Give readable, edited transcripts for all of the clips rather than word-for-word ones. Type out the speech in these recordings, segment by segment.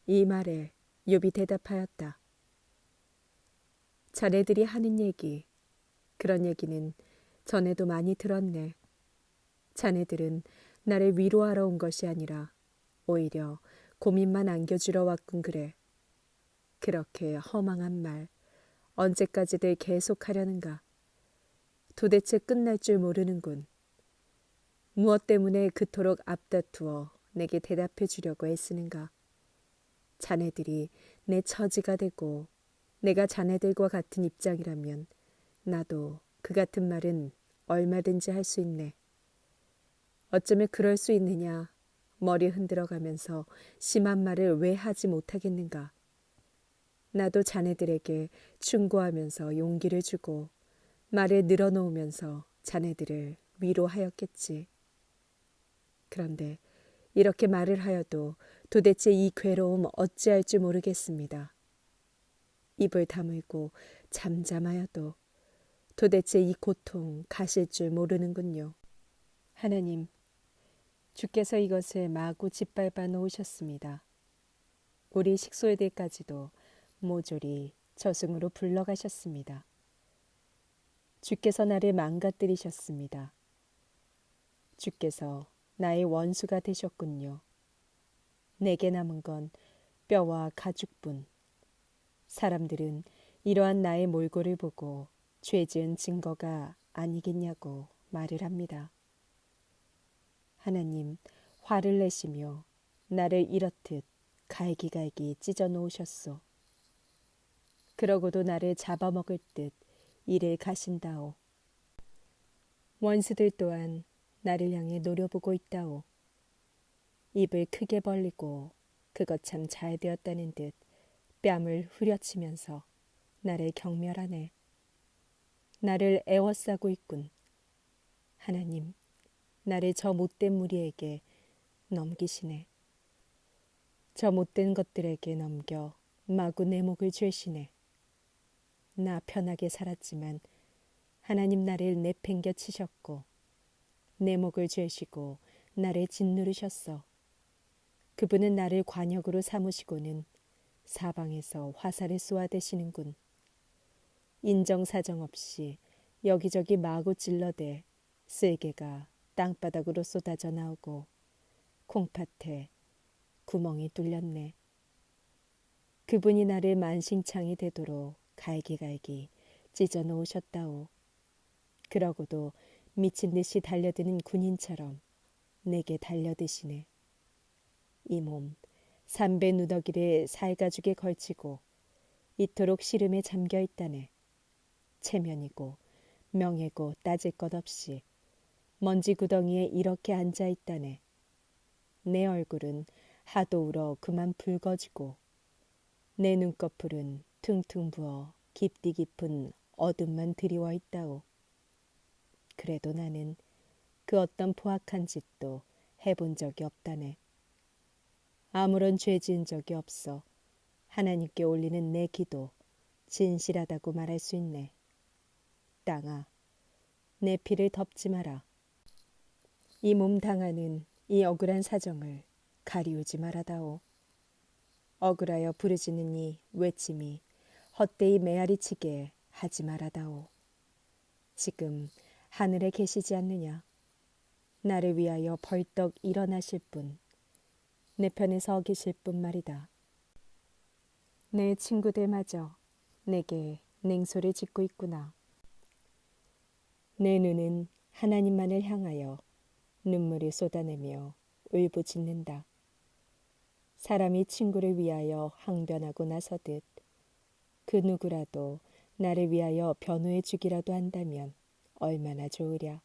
이 말에 욥이 대답하였다. 자네들이 하는 얘기, 그런 얘기는 전에도 많이 들었네. 자네들은 나를 위로하러 온 것이 아니라 오히려 고민만 안겨주러 왔군 그래. 그렇게 허망한 말 언제까지들 계속하려는가. 도대체 끝날 줄 모르는군. 무엇 때문에 그토록 앞다투어 내게 대답해 주려고 애쓰는가. 자네들이 내 처지가 되고 내가 자네들과 같은 입장이라면 나도 그 같은 말은 얼마든지 할 수 있네. 어쩌면 그럴 수 있느냐. 머리 흔들어가면서 심한 말을 왜 하지 못하겠는가. 나도 자네들에게 충고하면서 용기를 주고 말을 늘어놓으면서 자네들을 위로하였겠지. 그런데 이렇게 말을 하여도 도대체 이 괴로움 어찌할 줄 모르겠습니다. 입을 다물고 잠잠하여도 도대체 이 고통 가실 줄 모르는군요. 하나님, 주께서 이것을 마구 짓밟아 놓으셨습니다. 우리 식소애들까지도 모조리 저승으로 불러가셨습니다. 주께서 나를 망가뜨리셨습니다. 주께서 나의 원수가 되셨군요. 내게 남은 건 뼈와 가죽뿐. 사람들은 이러한 나의 몰골을 보고 죄 지은 증거가 아니겠냐고 말을 합니다. 하나님, 화를 내시며 나를 이렇듯 갈기갈기 찢어 놓으셨소. 그러고도 나를 잡아먹을 듯 이를 가신다오. 원수들 또한 나를 향해 노려보고 있다오. 입을 크게 벌리고 그것 참 잘 되었다는 듯 뺨을 후려치면서 나를 경멸하네. 나를 애워싸고 있군. 하나님, 나를 저 못된 무리에게 넘기시네. 저 못된 것들에게 넘겨 마구 내 목을 죄시네. 나 편하게 살았지만 하나님 나를 내팽겨 치셨고 내 목을 죄시고 나를 짓누르셨어. 그분은 나를 관역으로 삼으시고는 사방에서 화살을 쏘아대시는군. 인정사정 없이 여기저기 마구 찔러대 쓸개가 땅바닥으로 쏟아져 나오고 콩팥에 구멍이 뚫렸네. 그분이 나를 만신창이 되도록 갈기갈기 찢어 놓으셨다오. 그러고도 미친 듯이 달려드는 군인처럼 내게 달려드시네. 이 몸 삼배 누더기를 살가죽에 걸치고 이토록 시름에 잠겨 있다네. 체면이고 명예고 따질 것 없이 먼지 구덩이에 이렇게 앉아 있다네. 내 얼굴은 하도 울어 그만 붉어지고 내 눈꺼풀은 퉁퉁 부어 깊디 깊은 어둠만 드리워 있다오. 그래도 나는 그 어떤 포악한 짓도 해본 적이 없다네. 아무런 죄 지은 적이 없어 하나님께 올리는 내 기도 진실하다고 말할 수 있네. 땅아, 내 피를 덮지 마라. 이 몸 당하는 이 억울한 사정을 가리우지 말아다오. 억울하여 부르짖는 이 외침이 헛되이 메아리치게 하지 말아다오. 지금 하늘에 계시지 않느냐. 나를 위하여 벌떡 일어나실 분, 내 편에 서 계실 분 말이다. 내 친구들마저 내게 냉소를 짓고 있구나. 내 눈은 하나님만을 향하여 눈물을 쏟아내며 울부짖는다. 사람이 친구를 위하여 항변하고 나서듯 그 누구라도 나를 위하여 변호해 주기라도 한다면 얼마나 좋으랴.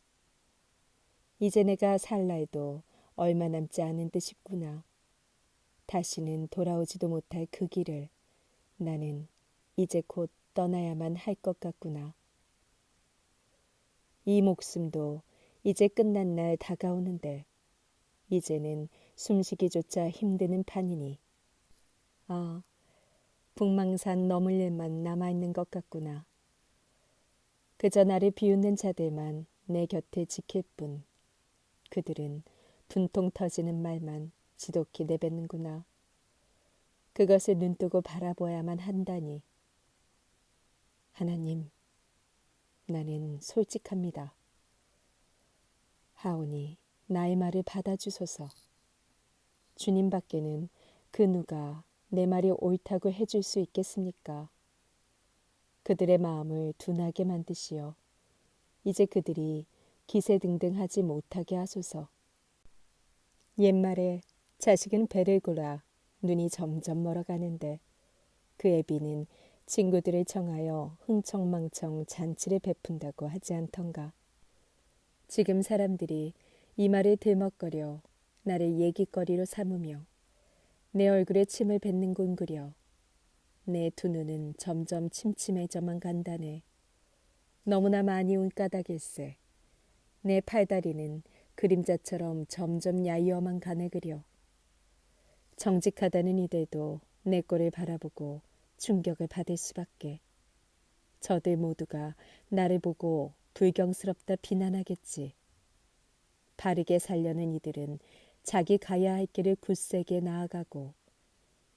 이제 내가 살 날도 얼마 남지 않은 듯 싶구나. 다시는 돌아오지도 못할 그 길을 나는 이제 곧 떠나야만 할 것 같구나. 이 목숨도 이제 끝난 날 다가오는데 이제는 숨쉬기조차 힘드는 판이니 아, 북망산 넘을 일만 남아있는 것 같구나. 그저 나를 비웃는 자들만 내 곁을 지킬 뿐 그들은 분통 터지는 말만 지독히 내뱉는구나. 그것을 눈뜨고 바라보아야만 한다니. 하나님, 나는 솔직합니다. 하오니 나의 말을 받아주소서. 주님밖에는 그 누가 내 말이 옳다고 해줄 수 있겠습니까? 그들의 마음을 둔하게 만드시어 이제 그들이 기세등등하지 못하게 하소서. 옛말에 자식은 배를 골아 눈이 점점 멀어가는데 그 애비는 친구들을 청하여 흥청망청 잔치를 베푼다고 하지 않던가. 지금 사람들이 이 말을 들먹거려 나를 얘기거리로 삼으며 내 얼굴에 침을 뱉는군 그려. 내 두 눈은 점점 침침해져만 간다네. 너무나 많이 온 까닭일세. 내 팔다리는 그림자처럼 점점 야위어만 가네 그려. 정직하다는 이들도 내 꼴을 바라보고 충격을 받을 수밖에. 저들 모두가 나를 보고 불경스럽다 비난하겠지. 바르게 살려는 이들은 자기 가야 할 길을 굳세게 나아가고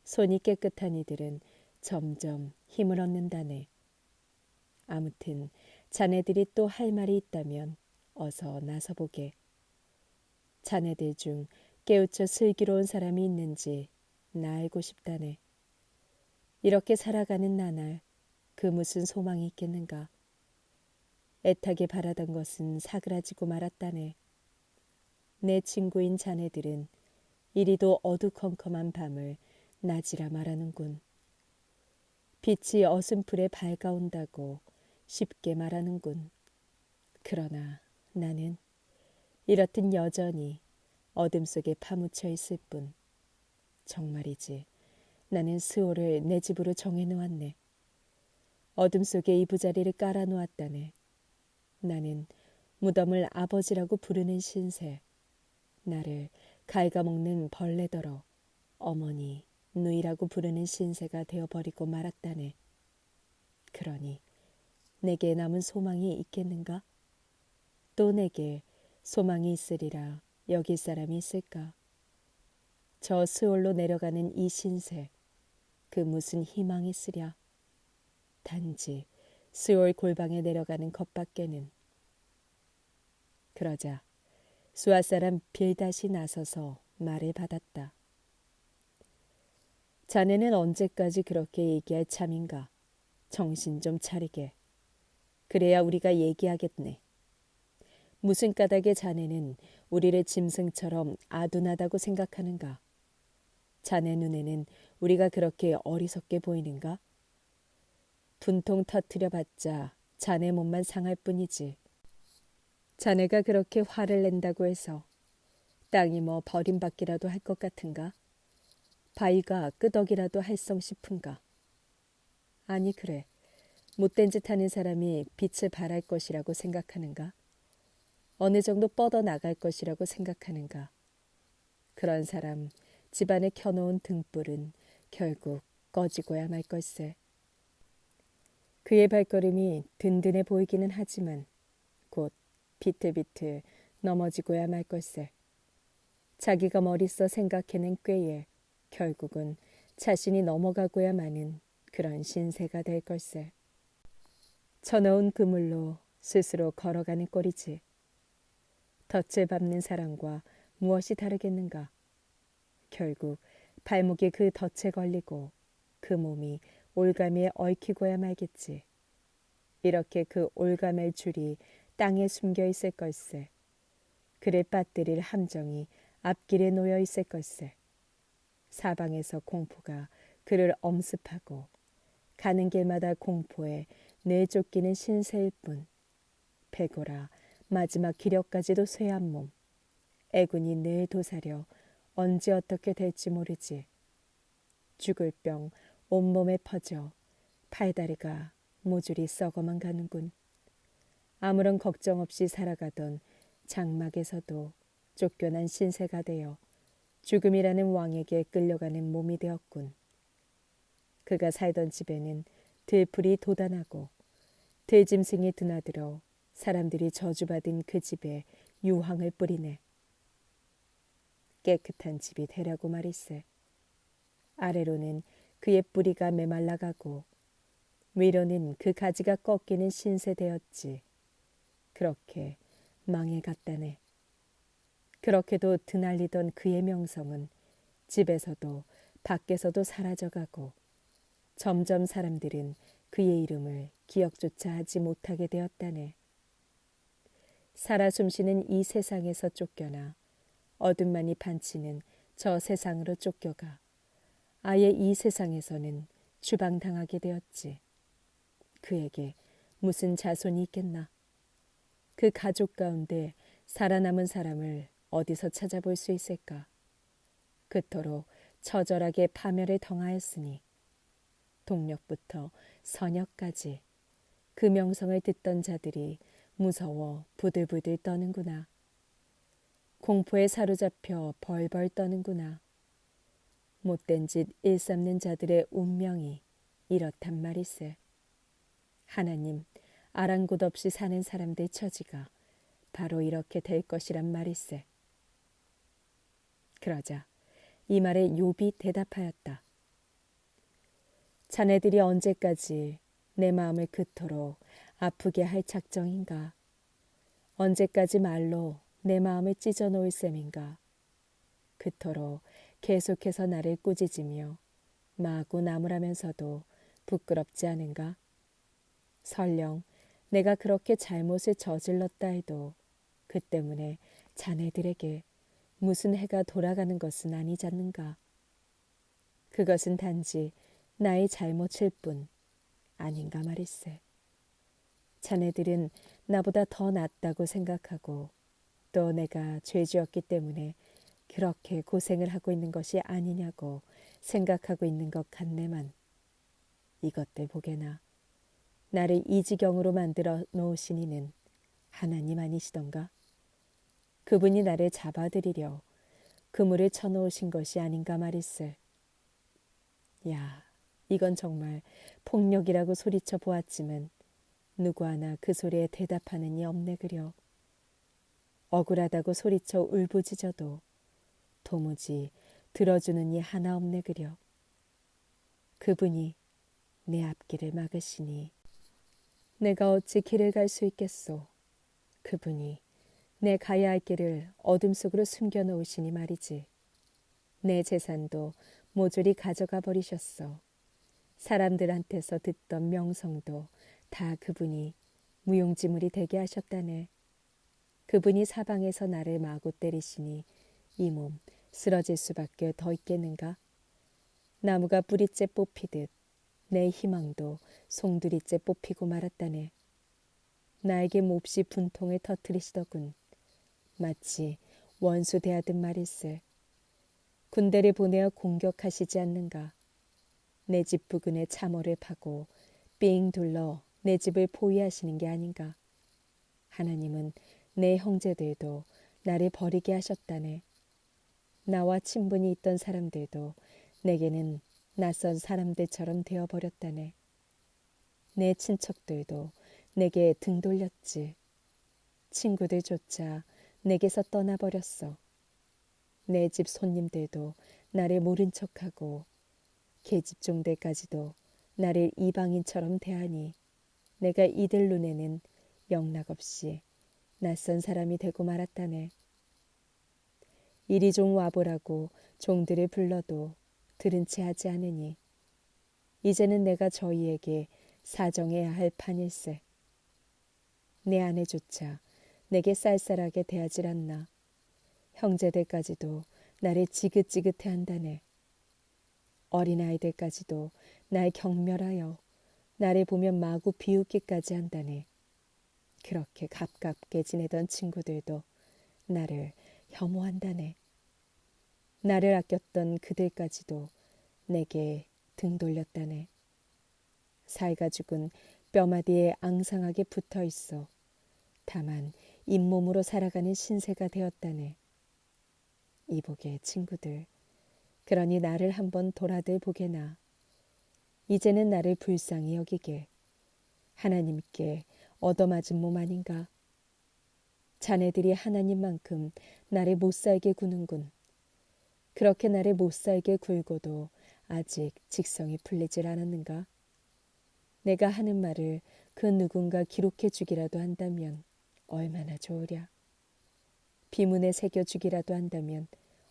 손이 깨끗한 이들은 점점 힘을 얻는다네. 아무튼 자네들이 또 할 말이 있다면 어서 나서보게. 자네들 중 깨우쳐 슬기로운 사람이 있는지 나 알고 싶다네. 이렇게 살아가는 나날 그 무슨 소망이 있겠는가. 애타게 바라던 것은 사그라지고 말았다네. 내 친구인 자네들은 이리도 어두컴컴한 밤을 낮이라 말하는군. 빛이 어슴풀에 밝아온다고 쉽게 말하는군. 그러나 나는 이렇듯 여전히 어둠 속에 파묻혀 있을 뿐. 정말이지 나는 스올을 내 집으로 정해놓았네. 어둠 속에 이부자리를 깔아놓았다네. 나는 무덤을 아버지라고 부르는 신세. 나를 갉아먹는 벌레더러 어머니, 누이라고 부르는 신세가 되어버리고 말았다네. 그러니 내게 남은 소망이 있겠는가? 또 내게 소망이 있으리라 여길 사람이 있을까? 저 스올로 내려가는 이 신세, 그 무슨 희망이 있으랴? 단지 스올 골방에 내려가는 것밖에는. 그러자 수아 사람 빌닷이 나서서 말을 받았다. 자네는 언제까지 그렇게 얘기할 참인가? 정신 좀 차리게. 그래야 우리가 얘기하겠네. 무슨 까닭에 자네는 우리를 짐승처럼 아둔하다고 생각하는가? 자네 눈에는 우리가 그렇게 어리석게 보이는가? 분통 터뜨려봤자 자네 몸만 상할 뿐이지. 자네가 그렇게 화를 낸다고 해서 땅이 뭐 버림받기라도 할 것 같은가? 바위가 끄덕이라도 할성 싶은가? 아니 그래. 못된 짓 하는 사람이 빛을 발할 것이라고 생각하는가? 어느 정도 뻗어 나갈 것이라고 생각하는가? 그런 사람 집안에 켜놓은 등불은 결국 꺼지고야 말 걸세. 그의 발걸음이 든든해 보이기는 하지만 곧 비틀비틀 넘어지고야 말 걸세. 자기가 머리써 생각해낸 꾀에 결국은 자신이 넘어가고야 마는 그런 신세가 될 걸세. 쳐놓은 그물로 스스로 걸어가는 꼴이지. 덫을 밟는 사람과 무엇이 다르겠는가. 결국 발목이 그 덫에 걸리고 그 몸이 올가미에 얽히고야 말겠지. 이렇게 그 올가맬 줄이 땅에 숨겨 있을 걸세. 그를 빠뜨릴 함정이 앞길에 놓여 있을 걸세. 사방에서 공포가 그를 엄습하고 가는 길마다 공포에 내쫓기는 신세일 뿐. 배고라 마지막 기력까지도 쇠한 몸. 애군이 늘 도사려 언제 어떻게 될지 모르지. 죽을 병 온몸에 퍼져 팔다리가 모조리 썩어만 가는군. 아무런 걱정 없이 살아가던 장막에서도 쫓겨난 신세가 되어 죽음이라는 왕에게 끌려가는 몸이 되었군. 그가 살던 집에는 들풀이 돋아나고 들짐승이 드나들어 사람들이 저주받은 그 집에 유황을 뿌리네. 깨끗한 집이 되라고 말일세. 아래로는 그의 뿌리가 메말라가고 위로는 그 가지가 꺾이는 신세되었지. 그렇게 망해갔다네. 그렇게도 드날리던 그의 명성은 집에서도 밖에서도 사라져가고 점점 사람들은 그의 이름을 기억조차 하지 못하게 되었다네. 살아 숨쉬는 이 세상에서 쫓겨나 어둠만이 반치는 저 세상으로 쫓겨가 아예 이 세상에서는 추방당하게 되었지. 그에게 무슨 자손이 있겠나? 그 가족 가운데 살아남은 사람을 어디서 찾아볼 수 있을까? 그토록 처절하게 파멸을 당하였으니 동력부터 선역까지 그 명성을 듣던 자들이 무서워 부들부들 떠는구나. 공포에 사로잡혀 벌벌 떠는구나. 못된 짓 일삼는 자들의 운명이 이렇단 말일세. 하나님, 아랑곳 없이 사는 사람들 처지가 바로 이렇게 될 것이란 말일세. 그러자 이 말에 욥이 대답하였다. 자네들이 언제까지 내 마음을 그토록 아프게 할 작정인가? 언제까지 말로 내 마음을 찢어 놓을 셈인가? 그토록 계속해서 나를 꾸짖으며 마구 나무라면서도 부끄럽지 않은가? 설령 내가 그렇게 잘못을 저질렀다 해도 그 때문에 자네들에게 무슨 해가 돌아가는 것은 아니지 않는가? 그것은 단지 나의 잘못일 뿐 아닌가 말일세. 자네들은 나보다 더 낫다고 생각하고 또 내가 죄지었기 때문에 그렇게 고생을 하고 있는 것이 아니냐고 생각하고 있는 것 같네만 이것들 보게나 나를 이 지경으로 만들어 놓으신 이는 하나님 아니시던가? 그분이 나를 잡아들이려 그물을 쳐놓으신 것이 아닌가 말일세. 야, 이건 정말 폭력이라고 소리쳐 보았지만 누구 하나 그 소리에 대답하는 이 없네 그려. 억울하다고 소리쳐 울부짖어도 도무지 들어주는 이 하나 없네 그려. 그분이 내 앞길을 막으시니 내가 어찌 길을 갈 수 있겠소. 그분이 내 가야 할 길을 어둠 속으로 숨겨놓으시니 말이지. 내 재산도 모조리 가져가 버리셨어. 사람들한테서 듣던 명성도 다 그분이 무용지물이 되게 하셨다네. 그분이 사방에서 나를 마구 때리시니 이 몸 쓰러질 수밖에 더 있겠는가? 나무가 뿌리째 뽑히듯 내 희망도 송두리째 뽑히고 말았다네. 나에게 몹시 분통을 터뜨리시더군. 마치 원수 대하듯 말일세. 군대를 보내어 공격하시지 않는가? 내 집 부근에 참호를 파고 삥 둘러 내 집을 포위하시는 게 아닌가? 하나님은 내 형제들도 나를 버리게 하셨다네. 나와 친분이 있던 사람들도 내게는 낯선 사람들처럼 되어버렸다네. 내 친척들도 내게 등 돌렸지. 친구들조차 내게서 떠나버렸어. 내 집 손님들도 나를 모른 척하고 계집종들까지도 나를 이방인처럼 대하니 내가 이들 눈에는 영락없이 낯선 사람이 되고 말았다네. 이리 좀 와보라고 종들을 불러도 들은 채 하지 않으니 이제는 내가 저희에게 사정해야 할 판일세. 내 아내조차 내게 쌀쌀하게 대하질 않나. 형제들까지도 나를 지긋지긋해 한다네. 어린아이들까지도 날 경멸하여 나를 보면 마구 비웃기까지 한다네. 그렇게 가깝게 지내던 친구들도 나를 혐오한다네. 나를 아꼈던 그들까지도 내게 등 돌렸다네. 살가 죽은 뼈마디에 앙상하게 붙어 있어 다만 잇몸으로 살아가는 신세가 되었다네. 이보게 친구들, 그러니 나를 한번 돌아들 보게나. 이제는 나를 불쌍히 여기게. 하나님께 얻어맞은 몸 아닌가. 자네들이 하나님만큼 나를 못살게 구는군. 그렇게 나를 못살게 굴고도 아직 직성이 풀리질 않았는가? 내가 하는 말을 그 누군가 기록해 주기라도 한다면 얼마나 좋으랴. 비문에 새겨 주기라도 한다면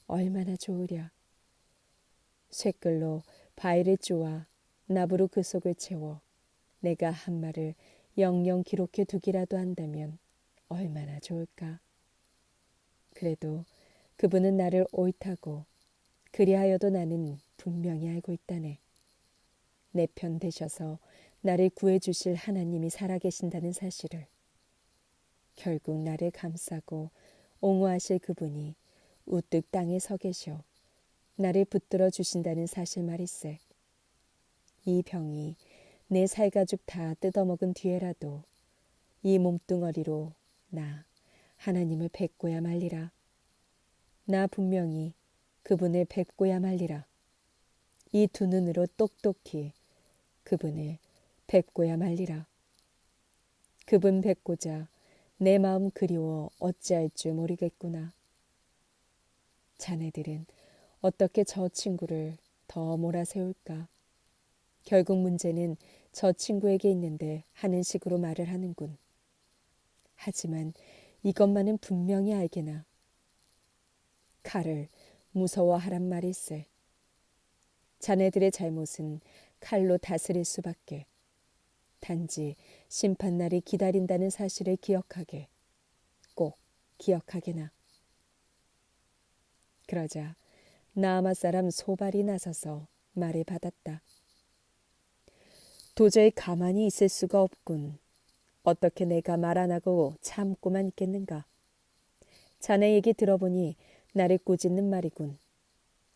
얼마나 좋으랴. 쇳글로 바위를 쪼아 나무로 그 속을 채워 내가 한 말을 영영 기록해 두기라도 한다면 얼마나 좋을까. 그래도 그분은 나를 옳다고 그리하여도 나는 분명히 알고 있다네. 내 편 되셔서 나를 구해주실 하나님이 살아계신다는 사실을. 결국 나를 감싸고 옹호하실 그분이 우뚝 땅에 서 계셔 나를 붙들어 주신다는 사실 말일세. 이 병이 내 살가죽 다 뜯어먹은 뒤에라도 이 몸뚱어리로 나 하나님을 뵙고야 말리라. 나 분명히 그분을 뵙고야 말리라. 이 두 눈으로 똑똑히 그분을 뵙고야 말리라. 그분 뵙고자 내 마음 그리워 어찌할 줄 모르겠구나. 자네들은 어떻게 저 친구를 더 몰아세울까? 결국 문제는 저 친구에게 있는데 하는 식으로 말을 하는군. 하지만 이것만은 분명히 알게나. 칼을 무서워하란 말일세. 자네들의 잘못은 칼로 다스릴 수밖에. 단지 심판날이 기다린다는 사실을 기억하게. 꼭 기억하게나. 그러자 나아마 사람 소발이 나서서 말을 받았다. 도저히 가만히 있을 수가 없군. 어떻게 내가 말 안 하고 참고만 있겠는가. 자네 얘기 들어보니 나를 꾸짖는 말이군.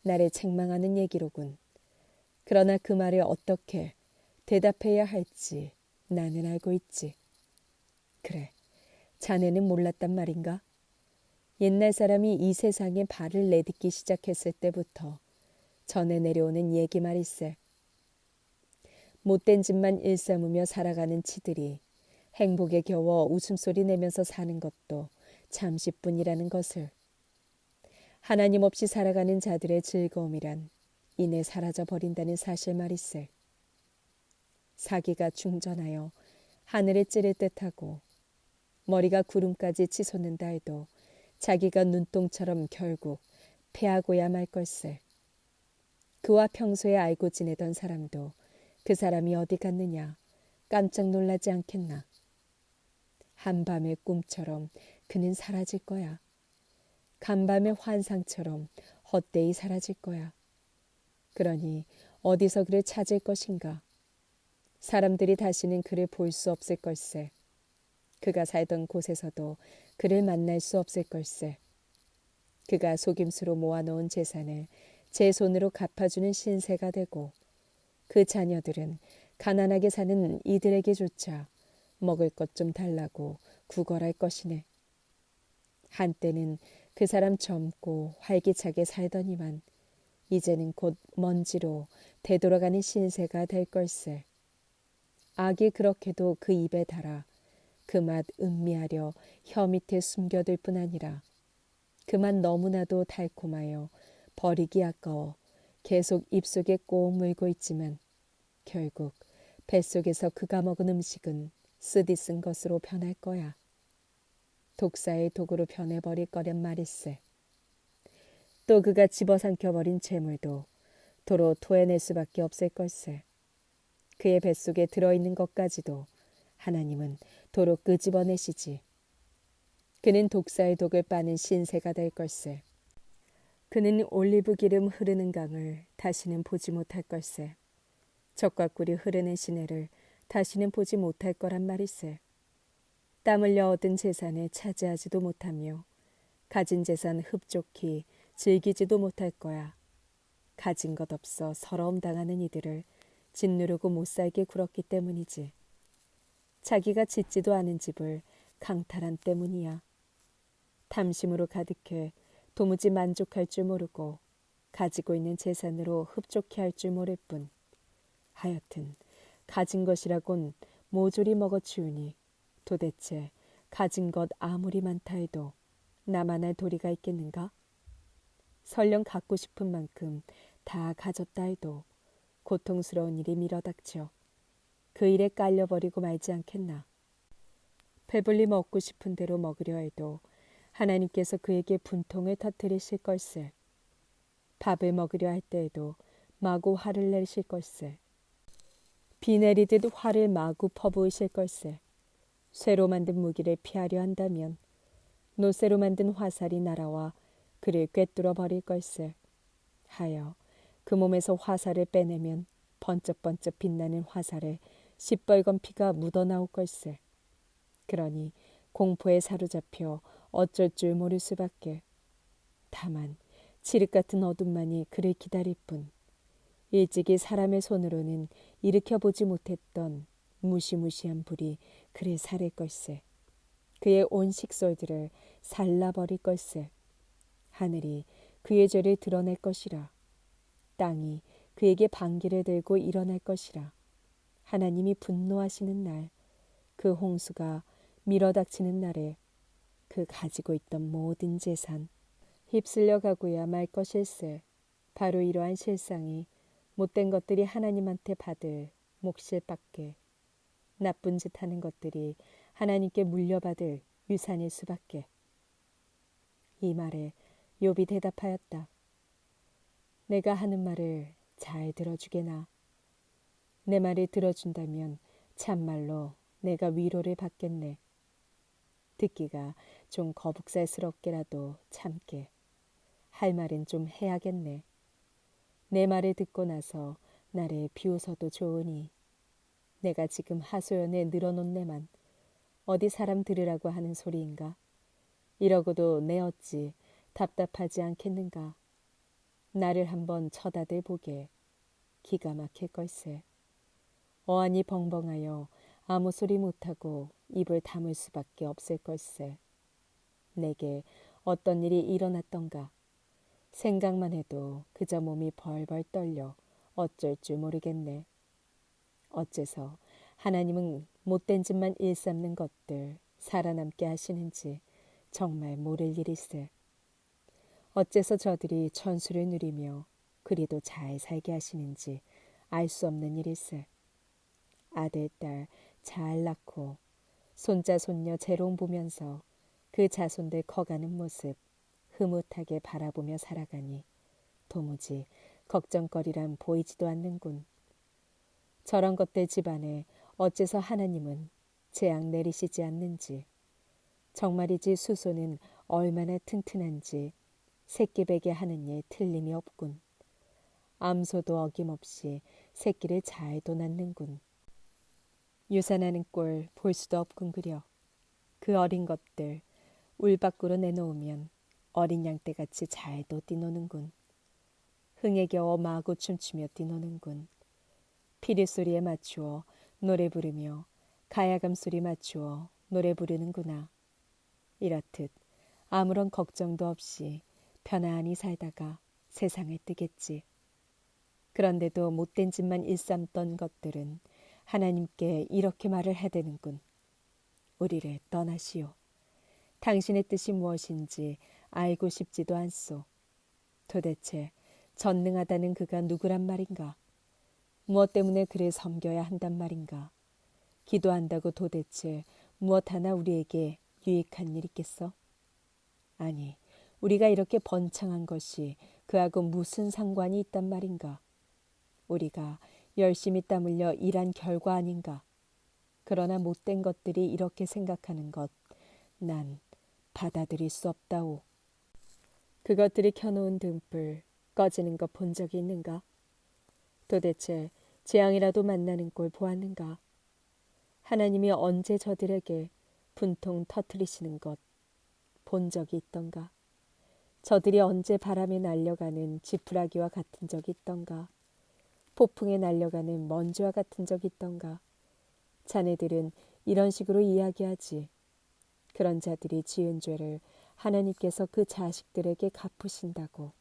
나를 책망하는 얘기로군. 그러나 그 말을 어떻게 대답해야 할지 나는 알고 있지. 그래, 자네는 몰랐단 말인가? 옛날 사람이 이 세상에 발을 내딛기 시작했을 때부터 전해 내려오는 얘기 말일세. 못된 짓만 일삼으며 살아가는 치들이 행복에 겨워 웃음소리 내면서 사는 것도 잠시뿐이라는 것을. 하나님 없이 살아가는 자들의 즐거움이란 이내 사라져 버린다는 사실 말일세. 사기가 충전하여 하늘에 찌를 듯하고 머리가 구름까지 치솟는다 해도 자기가 눈동처럼 결국 패하고야 말 걸세. 그와 평소에 알고 지내던 사람도 그 사람이 어디 갔느냐 깜짝 놀라지 않겠나. 한밤의 꿈처럼 그는 사라질 거야. 간밤의 환상처럼 헛되이 사라질 거야. 그러니 어디서 그를 찾을 것인가. 사람들이 다시는 그를 볼 수 없을 걸세. 그가 살던 곳에서도 그를 만날 수 없을 걸세. 그가 속임수로 모아놓은 재산을 제 손으로 갚아주는 신세가 되고 그 자녀들은 가난하게 사는 이들에게조차 먹을 것 좀 달라고 구걸할 것이네. 한때는 그 사람 젊고 활기차게 살더니만 이제는 곧 먼지로 되돌아가는 신세가 될 걸세. 악이 그렇게도 그 입에 달아 그 맛 음미하려 혀 밑에 숨겨둘 뿐 아니라 그 맛 너무나도 달콤하여 버리기 아까워 계속 입속에 꼭 물고 있지만 결국 뱃속에서 그가 먹은 음식은 쓰디쓴 것으로 변할 거야. 독사의 독으로 변해버릴 거란 말일세. 또 그가 집어삼켜버린 재물도 도로 토해낼 수밖에 없을 걸세. 그의 뱃속에 들어있는 것까지도 하나님은 도로 끄집어내시지. 그는 독사의 독을 빠는 신세가 될 걸세. 그는 올리브 기름 흐르는 강을 다시는 보지 못할 걸세. 젖과 꿀이 흐르는 시내를 다시는 보지 못할 거란 말일세. 땀 흘려 얻은 재산을 차지하지도 못하며 가진 재산 흡족히 즐기지도 못할 거야. 가진 것 없어 서러움 당하는 이들을 짓누르고 못살게 굴었기 때문이지. 자기가 짓지도 않은 집을 강탈한 때문이야. 탐심으로 가득해 도무지 만족할 줄 모르고 가지고 있는 재산으로 흡족해 할 줄 모를 뿐. 하여튼 가진 것이라곤 모조리 먹어치우니 도대체 가진 것 아무리 많다 해도 나만할 도리가 있겠는가? 설령 갖고 싶은 만큼 다 가졌다 해도 고통스러운 일이 밀어닥쳐 그 일에 깔려버리고 말지 않겠나. 배불리 먹고 싶은 대로 먹으려 해도 하나님께서 그에게 분통을 터뜨리실 걸세. 밥을 먹으려 할 때에도 마구 화를 내실 걸세. 비 내리듯 화를 마구 퍼부으실 걸세. 쇠로 만든 무기를 피하려 한다면 노쇠로 만든 화살이 날아와 그를 꿰뚫어 버릴 걸세. 하여 그 몸에서 화살을 빼내면 번쩍번쩍 빛나는 화살에 시뻘건 피가 묻어나올 걸세. 그러니 공포에 사로잡혀 어쩔 줄 모를 수밖에. 다만 칠흑 같은 어둠만이 그를 기다릴 뿐 일찍이 사람의 손으로는 일으켜보지 못했던 무시무시한 불이 그를 사를 걸세. 그의 온 식솔들을 살라버릴 걸세. 하늘이 그의 죄를 드러낼 것이라. 땅이 그에게 반기를 들고 일어날 것이라. 하나님이 분노하시는 날, 그 홍수가 밀어닥치는 날에 그 가지고 있던 모든 재산 휩쓸려 가고야 말 것일세. 바로 이러한 실상이 못된 것들이 하나님한테 받을 몫일밖에, 나쁜 짓 하는 것들이 하나님께 물려받을 유산일 수밖에. 이 말에 욥이 대답하였다. 내가 하는 말을 잘 들어주게나. 내 말을 들어준다면 참말로 내가 위로를 받겠네. 듣기가 좀 거북살스럽게라도 참게. 할 말은 좀 해야겠네. 내 말을 듣고 나서 나를 비웃어도 좋으니 내가 지금 하소연에 늘어놓은 내만 어디 사람 들으라고 하는 소리인가? 이러고도 내 어찌 답답하지 않겠는가? 나를 한번 쳐다들 보게. 기가 막힐 걸세. 어안이 벙벙하여 아무 소리 못하고 입을 다물 수밖에 없을 걸세. 내게 어떤 일이 일어났던가. 생각만 해도 그저 몸이 벌벌 떨려 어쩔 줄 모르겠네. 어째서 하나님은 못된 짓만 일삼는 것들 살아남게 하시는지 정말 모를 일일세. 어째서 저들이 천수를 누리며 그리도 잘 살게 하시는지 알 수 없는 일일세. 아들, 딸 잘 낳고 손자, 손녀 재롱 보면서 그 자손들 커가는 모습 흐뭇하게 바라보며 살아가니 도무지 걱정거리란 보이지도 않는군. 저런 것들 집안에 어째서 하나님은 재앙 내리시지 않는지, 정말이지 수소는 얼마나 튼튼한지 새끼베개 하는 일 틀림이 없군. 암소도 어김없이 새끼를 잘도 낳는군. 유산하는 꼴 볼 수도 없군 그려. 그 어린 것들 울 밖으로 내놓으면 어린 양떼같이 잘도 뛰노는군. 흥에 겨워 마구 춤추며 뛰노는군. 피리 소리에 맞추어 노래 부르며 가야금 소리 맞추어 노래 부르는구나. 이렇듯 아무런 걱정도 없이 편안히 살다가 세상을 뜨겠지. 그런데도 못된 짓만 일삼던 것들은 하나님께 이렇게 말을 해대는군. 우리를 떠나시오. 당신의 뜻이 무엇인지 알고 싶지도 않소. 도대체 전능하다는 그가 누구란 말인가? 무엇 때문에 그를 섬겨야 한단 말인가? 기도한다고 도대체 무엇 하나 우리에게 유익한 일 있겠어? 아니, 우리가 이렇게 번창한 것이 그하고 무슨 상관이 있단 말인가? 우리가 열심히 땀 흘려 일한 결과 아닌가? 그러나 못된 것들이 이렇게 생각하는 것, 난 받아들일 수 없다오. 그것들이 켜놓은 등불 꺼지는 것 본 적이 있는가? 도대체 재앙이라도 만나는 꼴 보았는가? 하나님이 언제 저들에게 분통 터뜨리시는 것 본 적이 있던가? 저들이 언제 바람에 날려가는 지푸라기와 같은 적이 있던가? 폭풍에 날려가는 먼지와 같은 적이 있던가? 자네들은 이런 식으로 이야기하지. 그런 자들이 지은 죄를 하나님께서 그 자식들에게 갚으신다고.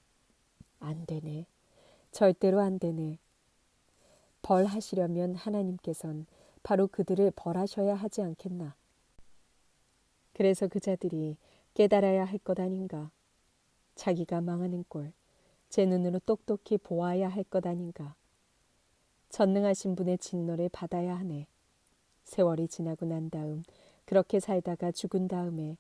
안 되네. 절대로 안 되네. 벌하시려면 하나님께선 바로 그들을 벌하셔야 하지 않겠나. 그래서 그 자들이 깨달아야 할 것 아닌가. 자기가 망하는 꼴 제 눈으로 똑똑히 보아야 할 것 아닌가. 전능하신 분의 진노를 받아야 하네. 세월이 지나고 난 다음 그렇게 살다가 죽은 다음에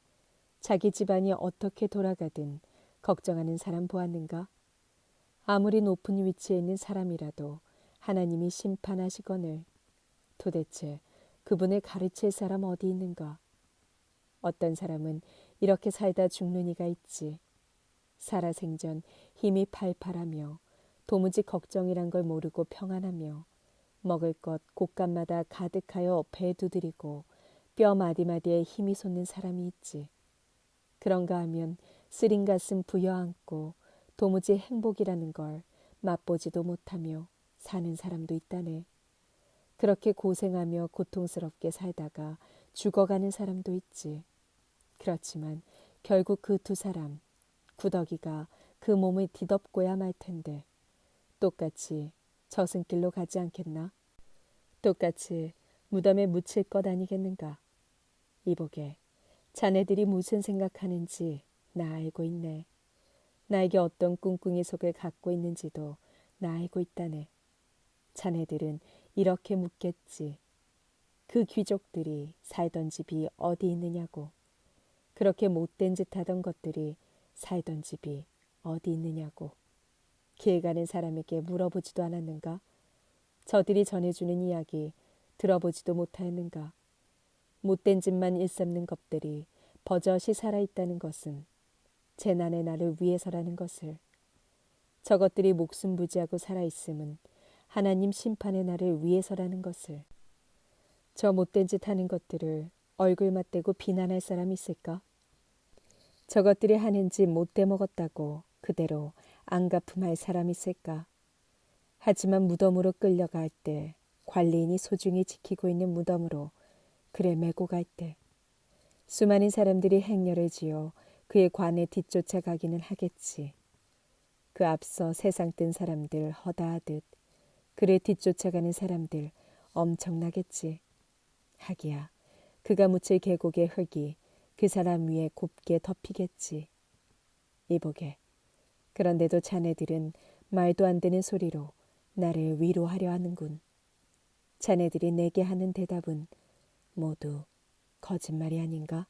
자기 집안이 어떻게 돌아가든 걱정하는 사람 보았는가? 아무리 높은 위치에 있는 사람이라도 하나님이 심판하시거늘 도대체 그분을 가르칠 사람 어디 있는가? 어떤 사람은 이렇게 살다 죽는 이가 있지. 살아생전 힘이 팔팔하며 도무지 걱정이란 걸 모르고 평안하며 먹을 것 곳간마다 가득하여 배 두드리고 뼈 마디마디에 힘이 솟는 사람이 있지. 그런가 하면 쓰린 가슴 부여안고 도무지 행복이라는 걸 맛보지도 못하며 사는 사람도 있다네. 그렇게 고생하며 고통스럽게 살다가 죽어가는 사람도 있지. 그렇지만 결국 그 두 사람, 구더기가 그 몸을 뒤덮고야 말 텐데 똑같이 저승길로 가지 않겠나? 똑같이 무덤에 묻힐 것 아니겠는가? 이보게, 자네들이 무슨 생각하는지 나 알고 있네. 나에게 어떤 꿍꿍이 속을 갖고 있는지도 나 알고 있다네. 자네들은 이렇게 묻겠지. 그 귀족들이 살던 집이 어디 있느냐고. 그렇게 못된 짓 하던 것들이 살던 집이 어디 있느냐고. 길 가는 사람에게 물어보지도 않았는가? 저들이 전해주는 이야기 들어보지도 못하였는가? 못된 짓만 일삼는 것들이 버젓이 살아있다는 것은 재난의 날을 위해서라는 것을, 저것들이 목숨 부지하고 살아있음은 하나님 심판의 날을 위해서라는 것을, 저 못된 짓 하는 것들을 얼굴 맞대고 비난할 사람이 있을까? 저것들이 하는 짓 못돼 먹었다고 그대로 안갚음할 사람이 있을까? 하지만 무덤으로 끌려갈 때 관리인이 소중히 지키고 있는 무덤으로 그를 메고 갈 때 수많은 사람들이 행렬을 지어 그의 관에 뒤쫓아가기는 하겠지. 그 앞서 세상 뜬 사람들 허다하듯 그를 뒤쫓아가는 사람들 엄청나겠지. 하기야 그가 묻힐 계곡의 흙이 그 사람 위에 곱게 덮이겠지. 이보게, 그런데도 자네들은 말도 안 되는 소리로 나를 위로하려 하는군. 자네들이 내게 하는 대답은 모두 거짓말이 아닌가?